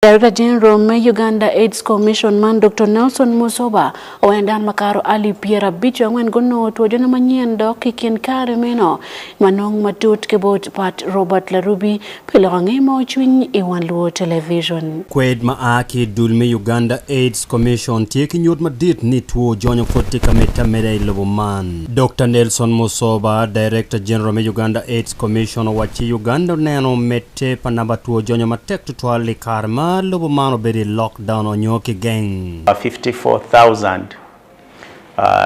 Director General me Uganda AIDS Commission man Dr. Nelson Musoba oendan makaro ali Pierre bicho ngwen gono to jona manyien dok kikin kare meno manong matut kebot pat Robert Larubi pilange mo chwiny e Wan Luo Television. Kwed maaki dulme Uganda AIDS Commission teki nyot madit ni tuo jonyo kotika meta loboman. Dr. Nelson Musoba, Director General me Uganda AIDS Commission wachi Uganda neno mete panamba tuo jonyo matek tutwali karma Lobomano beri lockdown on Yoki gang. 54,000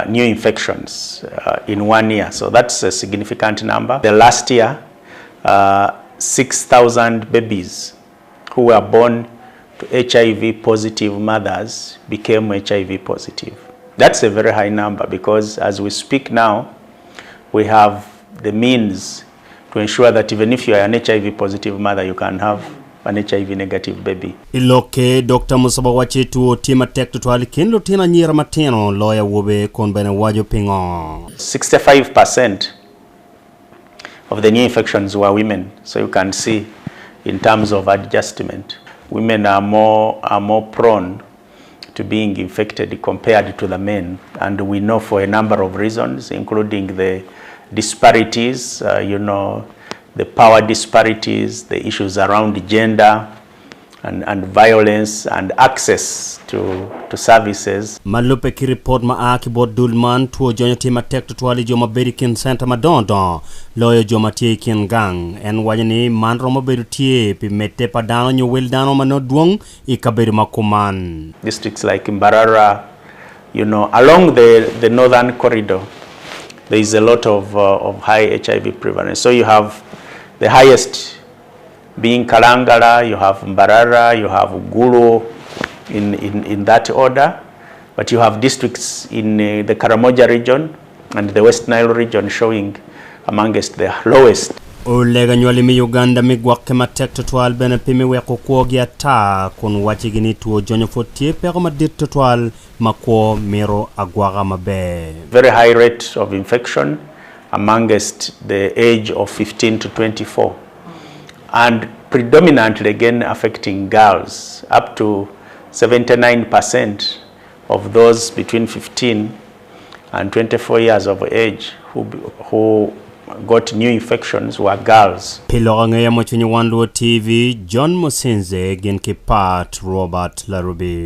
new infections in 1 year, so that's a significant number. The last year, 6,000 babies who were born to HIV positive mothers became HIV positive. That's a very high number because as we speak now, we have the means to ensure that even if you are an HIV positive mother, you can have an HIV negative baby. Iloke Dr. Musaba wachi tuo tima tek tutwali kinlo tina nyira mateno lawyer wobe konbena wajo pingo. 65% of the new infections were women, so you can see in terms of adjustment, women are more prone to being infected compared to the men, and we know for a number of reasons, including the disparities, the power disparities, the issues around gender and violence and access to services. Malupe ki report maaki bod dulman tuo jonyo tima tek tutwali joma berikin center madondo loyo joma tie kin gang en wajani man romo beru tie pi mete padano nyo wel dano manodwong ikaberi makuman. Districts like Mbarara, along the northern corridor, there is a lot of high HIV prevalence. So you have the highest being Kalangala, you have Mbarara, you have Gulu in that order, but you have districts in the Karamoja region and the West Nile region showing amongst the lowest. Olega nywali mi Uganda mi gwake matek tutwal bena pimi weko kuogi ata kun wachigini tuo jonyo fotie pero madit tutwal makwo miro agwaga mabe. Very high rate of infection amongst the age of 15 to 24 and predominantly again affecting girls. Up to 79% of those between 15 and 24 years of age who got new infections were girls. Lok Angeya Wan Luo TV, John Musinze, Genki Pat, Robert Larubi.